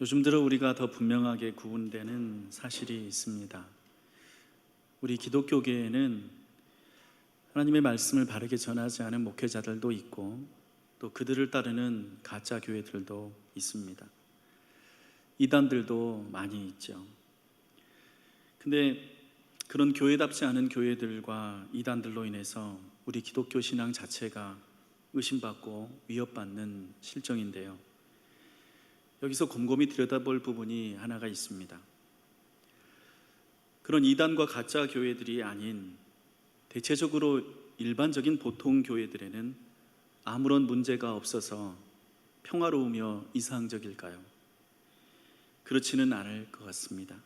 요즘 들어 우리가 더 분명하게 구분되는 사실이 있습니다. 우리 기독교계에는 하나님의 말씀을 바르게 전하지 않은 목회자들도 있고 또 그들을 따르는 가짜 교회들도 있습니다. 이단들도 많이 있죠. 근데 그런 교회답지 않은 교회들과 이단들로 인해서 우리 기독교 신앙 자체가 의심받고 위협받는 실정인데요. 여기서 곰곰이 들여다볼 부분이 하나가 있습니다. 그런 이단과 가짜 교회들이 아닌 대체적으로 일반적인 보통 교회들에는 아무런 문제가 없어서 평화로우며 이상적일까요? 그렇지는 않을 것 같습니다.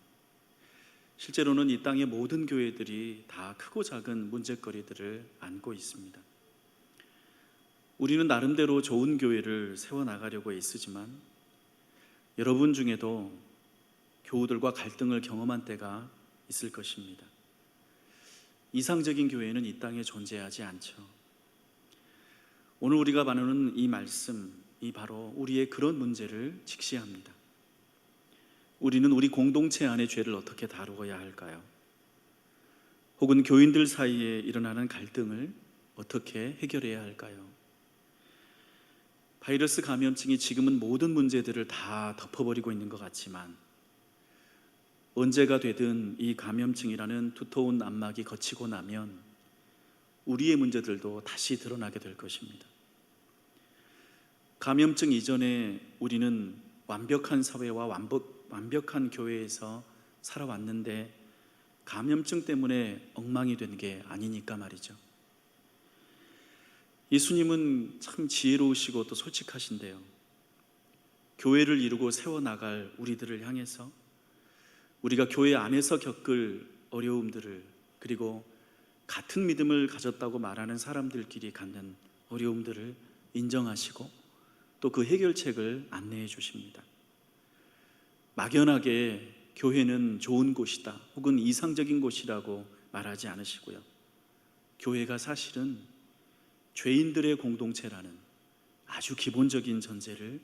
실제로는 이 땅의 모든 교회들이 다 크고 작은 문제거리들을 안고 있습니다. 우리는 나름대로 좋은 교회를 세워나가려고 애쓰지만 여러분 중에도 교우들과 갈등을 경험한 때가 있을 것입니다. 이상적인 교회는 이 땅에 존재하지 않죠. 오늘 우리가 나누는 이 말씀이 바로 우리의 그런 문제를 직시합니다. 우리는 우리 공동체 안의 죄를 어떻게 다루어야 할까요? 혹은 교인들 사이에 일어나는 갈등을 어떻게 해결해야 할까요? 바이러스 감염증이 지금은 모든 문제들을 다 덮어버리고 있는 것 같지만 언제가 되든 이 감염증이라는 두터운 암막이 걷히고 나면 우리의 문제들도 다시 드러나게 될 것입니다. 감염증 이전에 우리는 완벽한 사회와 완벽한 교회에서 살아왔는데 감염증 때문에 엉망이 된 게 아니니까 말이죠. 예수님은 참 지혜로우시고 또 솔직하신데요. 교회를 이루고 세워나갈 우리들을 향해서 우리가 교회 안에서 겪을 어려움들을, 그리고 같은 믿음을 가졌다고 말하는 사람들끼리 갖는 어려움들을 인정하시고 또 그 해결책을 안내해 주십니다. 막연하게 교회는 좋은 곳이다 혹은 이상적인 곳이라고 말하지 않으시고요. 교회가 사실은 죄인들의 공동체라는 아주 기본적인 전제를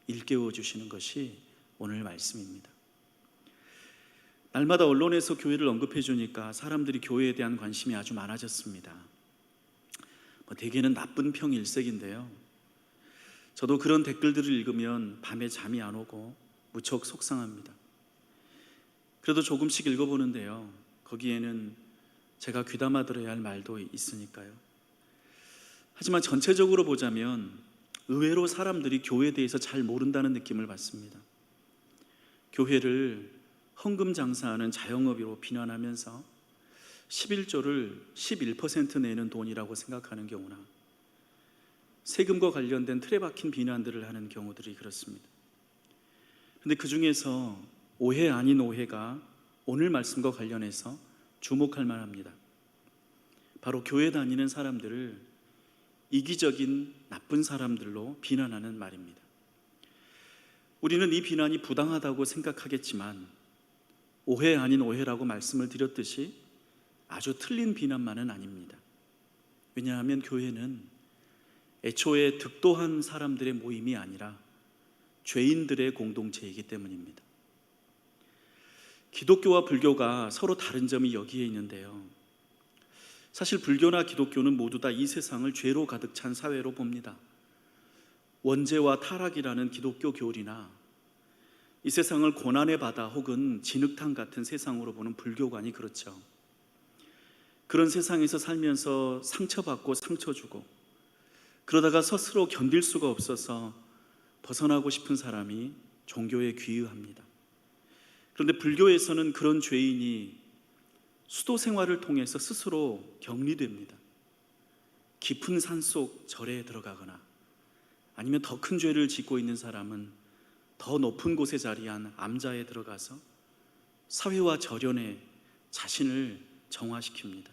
일깨워 주시는 것이 오늘 말씀입니다. 날마다 언론에서 교회를 언급해 주니까 사람들이 교회에 대한 관심이 아주 많아졌습니다. 대개는 나쁜 평 일색인데요. 저도 그런 댓글들을 읽으면 밤에 잠이 안 오고 무척 속상합니다. 그래도 조금씩 읽어보는데요. 거기에는 제가 귀담아 들어야 할 말도 있으니까요. 하지만 전체적으로 보자면 의외로 사람들이 교회에 대해서 잘 모른다는 느낌을 받습니다. 교회를 헌금 장사하는 자영업으로 비난하면서 11조를 11% 내는 돈이라고 생각하는 경우나 세금과 관련된 틀에 박힌 비난들을 하는 경우들이 그렇습니다. 그런데 그 중에서 오해 아닌 오해가 오늘 말씀과 관련해서 주목할 만합니다. 바로 교회 다니는 사람들을 이기적인 나쁜 사람들로 비난하는 말입니다. 우리는 이 비난이 부당하다고 생각하겠지만 오해 아닌 오해라고 말씀을 드렸듯이 아주 틀린 비난만은 아닙니다. 왜냐하면 교회는 애초에 득도한 사람들의 모임이 아니라 죄인들의 공동체이기 때문입니다. 기독교와 불교가 서로 다른 점이 여기에 있는데요. 사실 불교나 기독교는 모두 다 이 세상을 죄로 가득 찬 사회로 봅니다. 원죄와 타락이라는 기독교 교리나 이 세상을 고난의 바다 혹은 진흙탕 같은 세상으로 보는 불교관이 그렇죠. 그런 세상에서 살면서 상처받고 상처 주고 그러다가 스스로 견딜 수가 없어서 벗어나고 싶은 사람이 종교에 귀의합니다. 그런데 불교에서는 그런 죄인이 수도 생활을 통해서 스스로 격리됩니다. 깊은 산속 절에 들어가거나 아니면 더 큰 죄를 짓고 있는 사람은 더 높은 곳에 자리한 암자에 들어가서 사회와 절연에 자신을 정화시킵니다.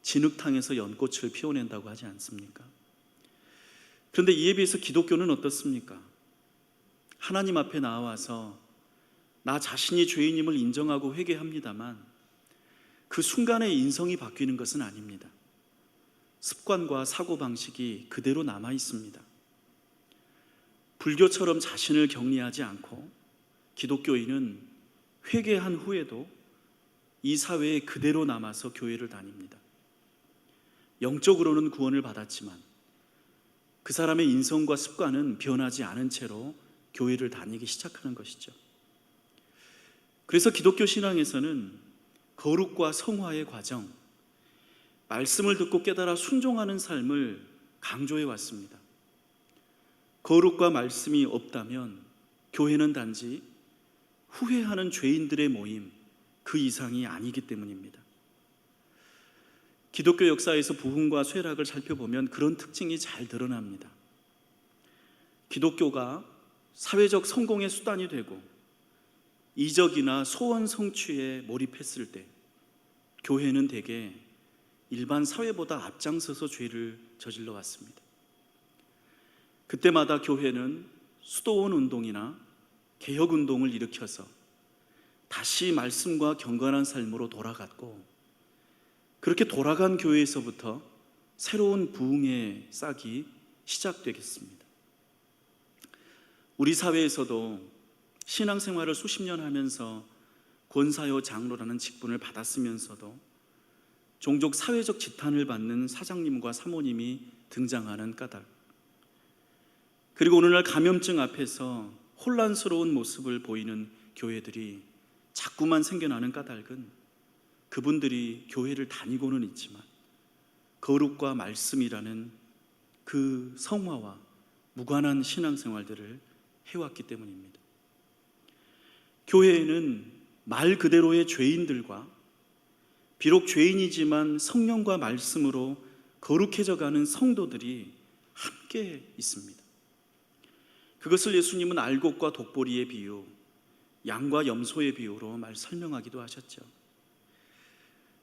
진흙탕에서 연꽃을 피워낸다고 하지 않습니까? 그런데 이에 비해서 기독교는 어떻습니까? 하나님 앞에 나와서 나 자신이 죄인임을 인정하고 회개합니다만 그 순간에 인성이 바뀌는 것은 아닙니다. 습관과 사고방식이 그대로 남아 있습니다. 불교처럼 자신을 격리하지 않고 기독교인은 회개한 후에도 이 사회에 그대로 남아서 교회를 다닙니다. 영적으로는 구원을 받았지만 그 사람의 인성과 습관은 변하지 않은 채로 교회를 다니기 시작하는 것이죠. 그래서 기독교 신앙에서는 거룩과 성화의 과정, 말씀을 듣고 깨달아 순종하는 삶을 강조해 왔습니다. 거룩과 말씀이 없다면 교회는 단지 후회하는 죄인들의 모임, 그 이상이 아니기 때문입니다. 기독교 역사에서 부흥과 쇠락을 살펴보면 그런 특징이 잘 드러납니다. 기독교가 사회적 성공의 수단이 되고 이적이나 소원 성취에 몰입했을 때 교회는 대개 일반 사회보다 앞장서서 죄를 저질러 왔습니다. 그때마다 교회는 수도원 운동이나 개혁 운동을 일으켜서 다시 말씀과 경건한 삶으로 돌아갔고, 그렇게 돌아간 교회에서부터 새로운 부흥의 싹이 시작되겠습니다. 우리 사회에서도 신앙생활을 수십 년 하면서 권사요 장로라는 직분을 받았으면서도 종종 사회적 지탄을 받는 사장님과 사모님이 등장하는 까닭, 그리고 오늘날 감염증 앞에서 혼란스러운 모습을 보이는 교회들이 자꾸만 생겨나는 까닭은 그분들이 교회를 다니고는 있지만 거룩과 말씀이라는 그 성화와 무관한 신앙생활들을 해왔기 때문입니다. 교회에는 말 그대로의 죄인들과 비록 죄인이지만 성령과 말씀으로 거룩해져가는 성도들이 함께 있습니다. 그것을 예수님은 알곡과 독보리의 비유, 양과 염소의 비유로 설명하기도 하셨죠.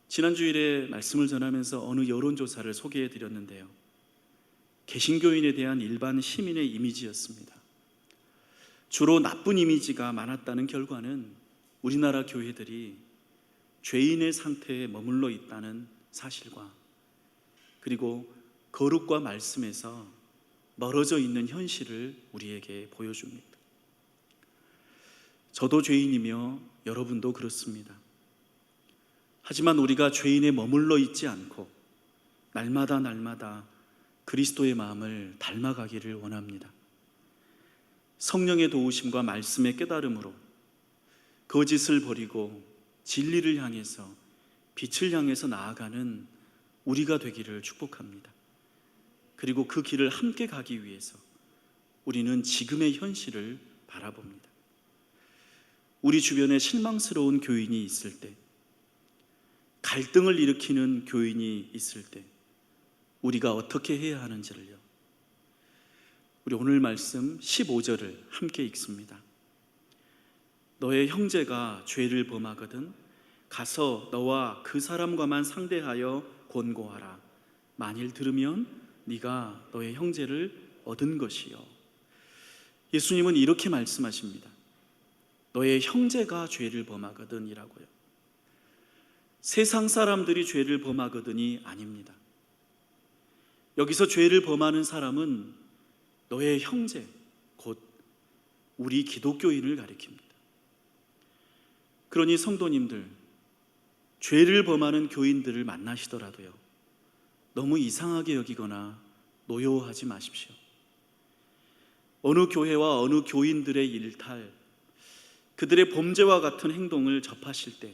지난 주일에 말씀을 전하면서 어느 여론조사를 소개해 드렸는데요, 개신교인에 대한 일반 시민의 이미지였습니다. 주로 나쁜 이미지가 많았다는 결과는 우리나라 교회들이 죄인의 상태에 머물러 있다는 사실과, 그리고 거룩과 말씀에서 멀어져 있는 현실을 우리에게 보여줍니다. 저도 죄인이며 여러분도 그렇습니다. 하지만 우리가 죄인에 머물러 있지 않고 날마다 그리스도의 마음을 닮아가기를 원합니다. 성령의 도우심과 말씀의 깨달음으로 거짓을 버리고 진리를 향해서, 빛을 향해서 나아가는 우리가 되기를 축복합니다. 그리고 그 길을 함께 가기 위해서 우리는 지금의 현실을 바라봅니다. 우리 주변에 실망스러운 교인이 있을 때, 갈등을 일으키는 교인이 있을 때 우리가 어떻게 해야 하는지를요, 우리 오늘 말씀 15절을 함께 읽습니다. 너의 형제가 죄를 범하거든 가서 너와 그 사람과만 상대하여 권고하라. 만일 들으면 네가 너의 형제를 얻은 것이요. 예수님은 이렇게 말씀하십니다. 너의 형제가 죄를 범하거든 이라고요. 세상 사람들이 죄를 범하거든이 아닙니다. 여기서 죄를 범하는 사람은 너의 형제, 곧 우리 기독교인을 가리킵니다. 그러니 성도님들, 죄를 범하는 교인들을 만나시더라도요, 너무 이상하게 여기거나 노여워하지 마십시오. 어느 교회와 어느 교인들의 일탈, 그들의 범죄와 같은 행동을 접하실 때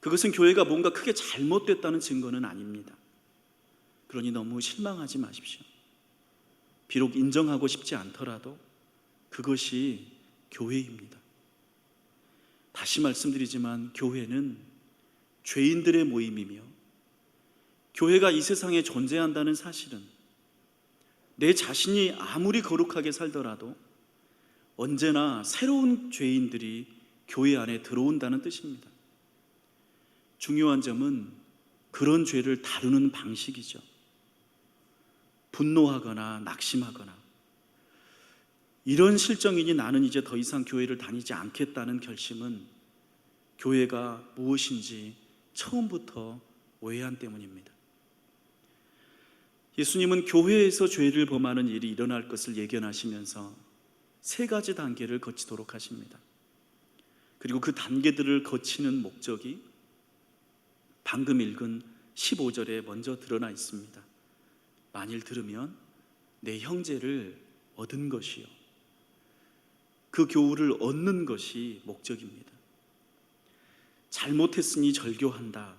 그것은 교회가 뭔가 크게 잘못됐다는 증거는 아닙니다. 그러니 너무 실망하지 마십시오. 비록 인정하고 싶지 않더라도 그것이 교회입니다. 다시 말씀드리지만 교회는 죄인들의 모임이며, 교회가 이 세상에 존재한다는 사실은 내 자신이 아무리 거룩하게 살더라도 언제나 새로운 죄인들이 교회 안에 들어온다는 뜻입니다. 중요한 점은 그런 죄를 다루는 방식이죠. 분노하거나 낙심하거나 이런 실정이니 나는 이제 더 이상 교회를 다니지 않겠다는 결심은 교회가 무엇인지 처음부터 오해한 때문입니다. 예수님은 교회에서 죄를 범하는 일이 일어날 것을 예견하시면서 세 가지 단계를 거치도록 하십니다. 그리고 그 단계들을 거치는 목적이 방금 읽은 15절에 먼저 드러나 있습니다. 만일 들으면 내 형제를 얻은 것이요, 그 교훈을 얻는 것이 목적입니다. 잘못했으니 절교한다,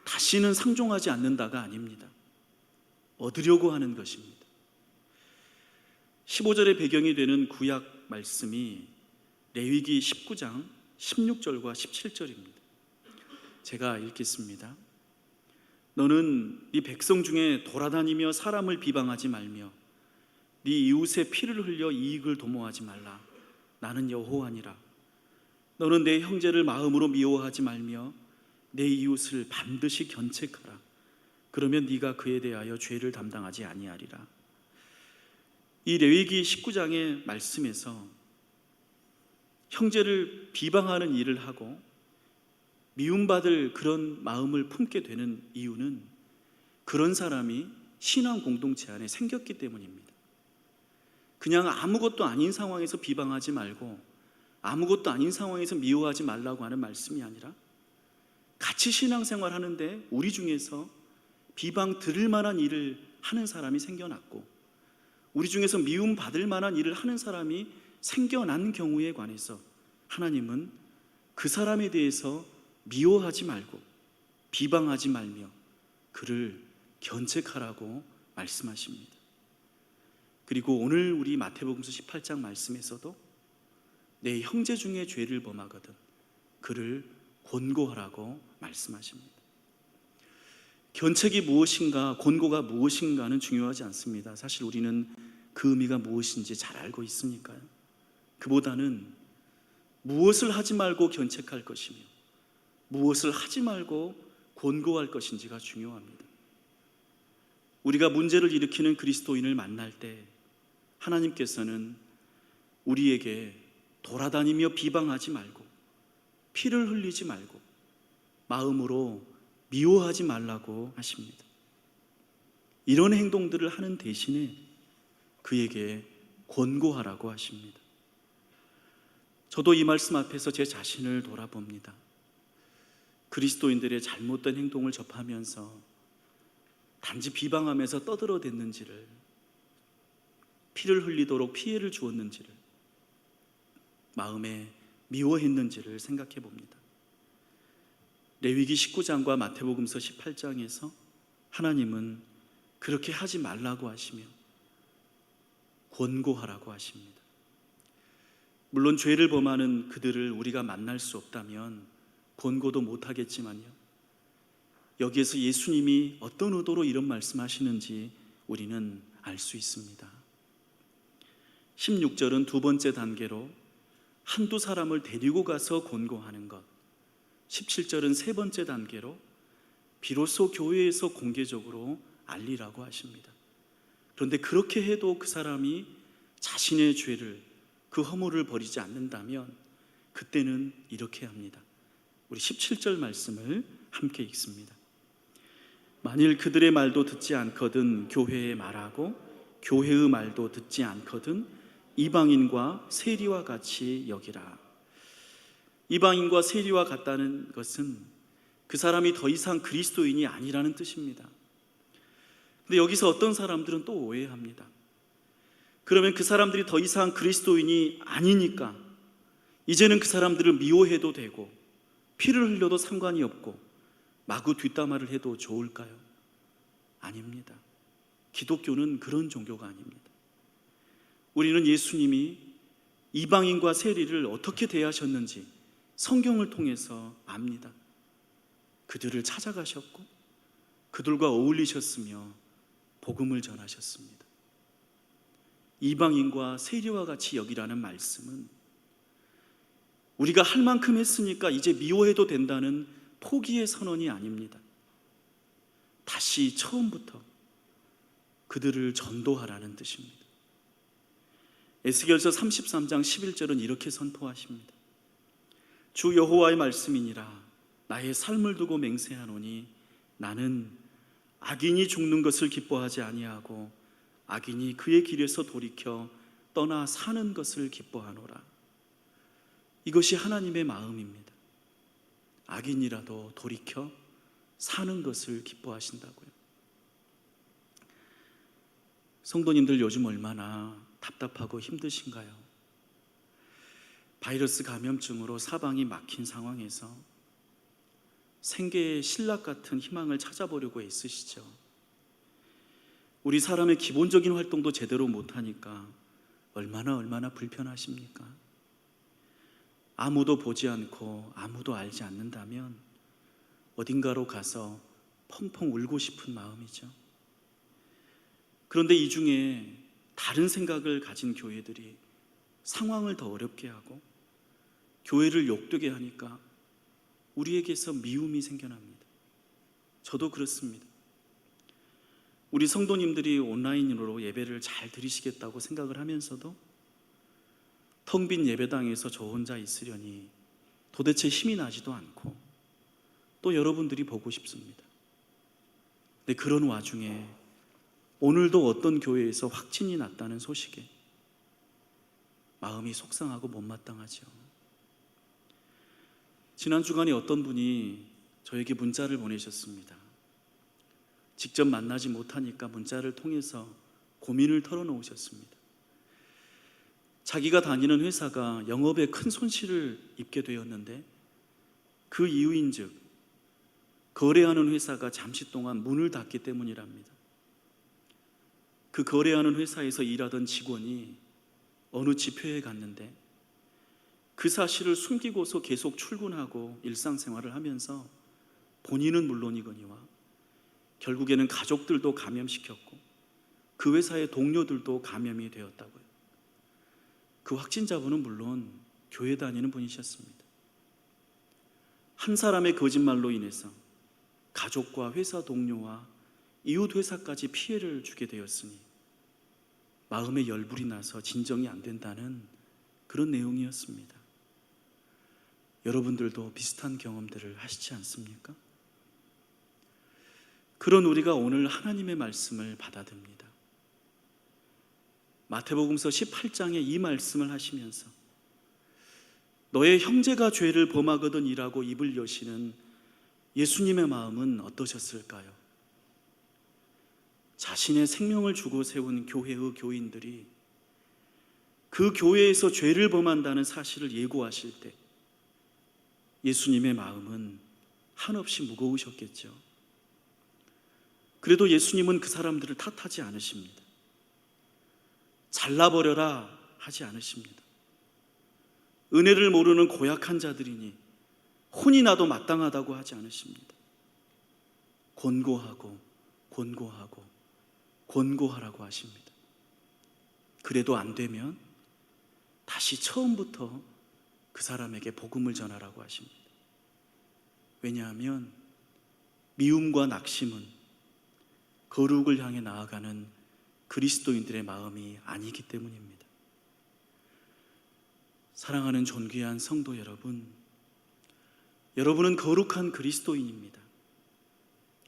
다시는 상종하지 않는다가 아닙니다. 얻으려고 하는 것입니다. 15절의 배경이 되는 구약 말씀이 레위기 19장 16절과 17절입니다. 제가 읽겠습니다. 너는 네 백성 중에 돌아다니며 사람을 비방하지 말며 네 이웃의 피를 흘려 이익을 도모하지 말라. 나는 여호와니라. 너는 내 형제를 마음으로 미워하지 말며 내 이웃을 반드시 견책하라. 그러면 네가 그에 대하여 죄를 담당하지 아니하리라. 이 레위기 19장의 말씀에서 형제를 비방하는 일을 하고 미움받을 그런 마음을 품게 되는 이유는 그런 사람이 신앙 공동체 안에 생겼기 때문입니다. 그냥 아무것도 아닌 상황에서 비방하지 말고 아무것도 아닌 상황에서 미워하지 말라고 하는 말씀이 아니라 같이 신앙생활 하는데 우리 중에서 비방 들을 만한 일을 하는 사람이 생겨났고 우리 중에서 미움 받을 만한 일을 하는 사람이 생겨난 경우에 관해서 하나님은 그 사람에 대해서 미워하지 말고 비방하지 말며 그를 견책하라고 말씀하십니다. 그리고 오늘 우리 마태복음서 18장 말씀에서도 내 형제 중에 죄를 범하거든 그를 권고하라고 말씀하십니다. 견책이 무엇인가, 권고가 무엇인가는 중요하지 않습니다. 사실 우리는 그 의미가 무엇인지 잘 알고 있으니까요. 그보다는 무엇을 하지 말고 견책할 것이며 무엇을 하지 말고 권고할 것인지가 중요합니다. 우리가 문제를 일으키는 그리스도인을 만날 때 하나님께서는 우리에게 돌아다니며 비방하지 말고 피를 흘리지 말고 마음으로 미워하지 말라고 하십니다. 이런 행동들을 하는 대신에 그에게 권고하라고 하십니다. 저도 이 말씀 앞에서 제 자신을 돌아봅니다. 그리스도인들의 잘못된 행동을 접하면서 단지 비방하면서 떠들어댔는지를, 피를 흘리도록 피해를 주었는지를, 마음에 미워했는지를 생각해 봅니다. 레위기 19장과 마태복음서 18장에서 하나님은 그렇게 하지 말라고 하시며 권고하라고 하십니다. 물론 죄를 범하는 그들을 우리가 만날 수 없다면 권고도 못하겠지만요, 여기에서 예수님이 어떤 의도로 이런 말씀하시는지 우리는 알 수 있습니다. 16절은 두 번째 단계로 한두 사람을 데리고 가서 권고하는 것, 17절은 세 번째 단계로 비로소 교회에서 공개적으로 알리라고 하십니다. 그런데 그렇게 해도 그 사람이 자신의 죄를, 그 허물을 버리지 않는다면 그때는 이렇게 합니다. 우리 17절 말씀을 함께 읽습니다. 만일 그들의 말도 듣지 않거든 교회에 말하고 교회의 말도 듣지 않거든 이방인과 세리와 같이 여기라. 이방인과 세리와 같다는 것은 그 사람이 더 이상 그리스도인이 아니라는 뜻입니다. 근데 여기서 어떤 사람들은 또 오해합니다. 그러면 그 사람들이 더 이상 그리스도인이 아니니까 이제는 그 사람들을 미워해도 되고 피를 흘려도 상관이 없고 마구 뒷담화를 해도 좋을까요? 아닙니다. 기독교는 그런 종교가 아닙니다. 우리는 예수님이 이방인과 세리를 어떻게 대하셨는지 성경을 통해서 압니다. 그들을 찾아가셨고 그들과 어울리셨으며 복음을 전하셨습니다. 이방인과 세리와 같이 여기라는 말씀은 우리가 할 만큼 했으니까 이제 미워해도 된다는 포기의 선언이 아닙니다. 다시 처음부터 그들을 전도하라는 뜻입니다. 에스겔서 33장 11절은 이렇게 선포하십니다. 주 여호와의 말씀이니라. 나의 삶을 두고 맹세하노니 나는 악인이 죽는 것을 기뻐하지 아니하고 악인이 그의 길에서 돌이켜 떠나 사는 것을 기뻐하노라. 이것이 하나님의 마음입니다. 악인이라도 돌이켜 사는 것을 기뻐하신다고요. 성도님들 요즘 얼마나 답답하고 힘드신가요? 바이러스 감염증으로 사방이 막힌 상황에서 생계의 신락 같은 희망을 찾아보려고 애쓰시죠. 우리 사람의 기본적인 활동도 제대로 못하니까 얼마나 불편하십니까? 아무도 보지 않고 아무도 알지 않는다면 어딘가로 가서 펑펑 울고 싶은 마음이죠. 그런데 이 중에 다른 생각을 가진 교회들이 상황을 더 어렵게 하고 교회를 욕되게 하니까 우리에게서 미움이 생겨납니다. 저도 그렇습니다. 우리 성도님들이 온라인으로 예배를 잘 드리시겠다고 생각을 하면서도 텅 빈 예배당에서 저 혼자 있으려니 도대체 힘이 나지도 않고 또 여러분들이 보고 싶습니다. 근데 그런 와중에 오늘도 어떤 교회에서 확진이 났다는 소식에 마음이 속상하고 못마땅하죠. 지난 주간에 어떤 분이 저에게 문자를 보내셨습니다. 직접 만나지 못하니까 문자를 통해서 고민을 털어놓으셨습니다. 자기가 다니는 회사가 영업에 큰 손실을 입게 되었는데 그 이유인즉 거래하는 회사가 잠시 동안 문을 닫기 때문이랍니다. 그 거래하는 회사에서 일하던 직원이 어느 집회에 갔는데 그 사실을 숨기고서 계속 출근하고 일상생활을 하면서 본인은 물론이거니와 결국에는 가족들도 감염시켰고 그 회사의 동료들도 감염이 되었다고요. 그 확진자분은 물론 교회 다니는 분이셨습니다. 한 사람의 거짓말로 인해서 가족과 회사 동료와 이웃 회사까지 피해를 주게 되었으니 마음에 열불이 나서 진정이 안 된다는 그런 내용이었습니다. 여러분들도 비슷한 경험들을 하시지 않습니까? 그런 우리가 오늘 하나님의 말씀을 받아듭니다. 마태복음서 18장에 이 말씀을 하시면서 너의 형제가 죄를 범하거든 이라고 입을 여시는 예수님의 마음은 어떠셨을까요? 자신의 생명을 주고 세운 교회의 교인들이 그 교회에서 죄를 범한다는 사실을 예고하실 때 예수님의 마음은 한없이 무거우셨겠죠. 그래도 예수님은 그 사람들을 탓하지 않으십니다. 잘라버려라 하지 않으십니다. 은혜를 모르는 고약한 자들이니 혼이 나도 마땅하다고 하지 않으십니다. 권고하고 권고하라고 하십니다. 그래도 안 되면 다시 처음부터 그 사람에게 복음을 전하라고 하십니다. 왜냐하면 미움과 낙심은 거룩을 향해 나아가는 그리스도인들의 마음이 아니기 때문입니다. 사랑하는 존귀한 성도 여러분, 여러분은 거룩한 그리스도인입니다.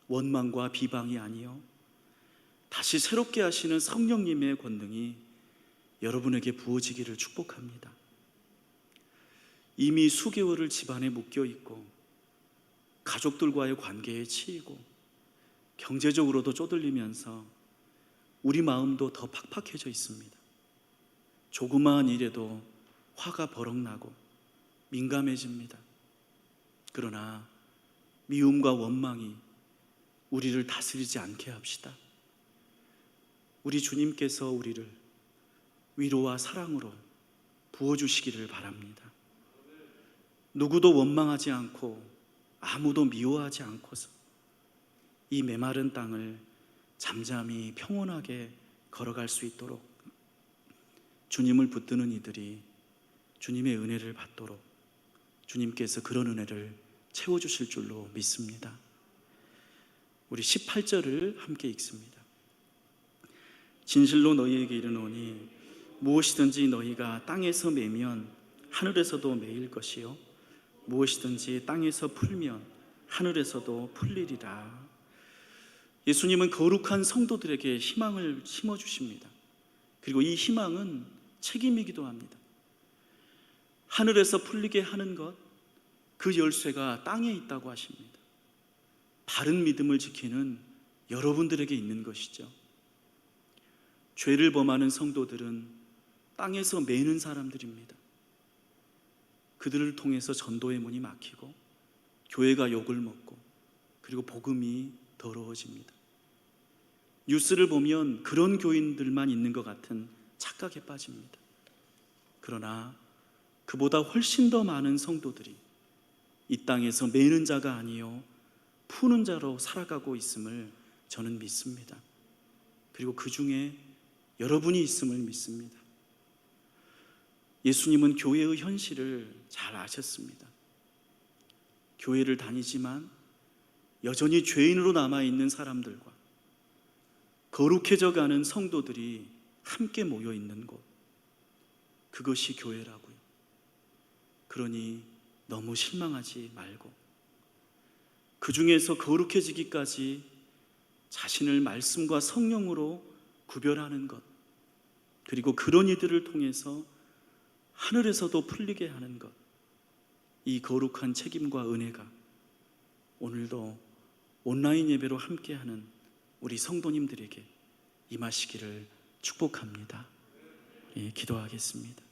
원망과 비방이 아니요 다시 새롭게 하시는 성령님의 권능이 여러분에게 부어지기를 축복합니다. 이미 수개월을 집안에 묶여 있고 가족들과의 관계에 치이고 경제적으로도 쪼들리면서 우리 마음도 더 팍팍해져 있습니다. 조그마한 일에도 화가 버럭나고 민감해집니다. 그러나 미움과 원망이 우리를 다스리지 않게 합시다. 우리 주님께서 우리를 위로와 사랑으로 부어주시기를 바랍니다. 누구도 원망하지 않고 아무도 미워하지 않고서 이 메마른 땅을 잠잠히 평온하게 걸어갈 수 있도록 주님을 붙드는 이들이 주님의 은혜를 받도록 주님께서 그런 은혜를 채워주실 줄로 믿습니다. 우리 18절을 함께 읽습니다. 진실로 너희에게 이르노니 무엇이든지 너희가 땅에서 매면 하늘에서도 매일 것이요 무엇이든지 땅에서 풀면 하늘에서도 풀리리라. 예수님은 거룩한 성도들에게 희망을 심어주십니다. 그리고 이 희망은 책임이기도 합니다. 하늘에서 풀리게 하는 것, 그 열쇠가 땅에 있다고 하십니다. 바른 믿음을 지키는 여러분들에게 있는 것이죠. 죄를 범하는 성도들은 땅에서 매는 사람들입니다. 그들을 통해서 전도의 문이 막히고 교회가 욕을 먹고 그리고 복음이 더러워집니다. 뉴스를 보면 그런 교인들만 있는 것 같은 착각에 빠집니다. 그러나 그보다 훨씬 더 많은 성도들이 이 땅에서 매는 자가 아니요 푸는 자로 살아가고 있음을 저는 믿습니다. 그리고 그 중에 여러분이 있음을 믿습니다. 예수님은 교회의 현실을 잘 아셨습니다. 교회를 다니지만 여전히 죄인으로 남아있는 사람들과 거룩해져 가는 성도들이 함께 모여 있는 곳, 그것이 교회라고요. 그러니 너무 실망하지 말고 그 중에서 거룩해지기까지 자신을 말씀과 성령으로 구별하는 것, 그리고 그런 이들을 통해서 하늘에서도 풀리게 하는 것, 이 거룩한 책임과 은혜가 오늘도 온라인 예배로 함께하는 우리 성도님들에게 임하시기를 축복합니다. 예, 기도하겠습니다.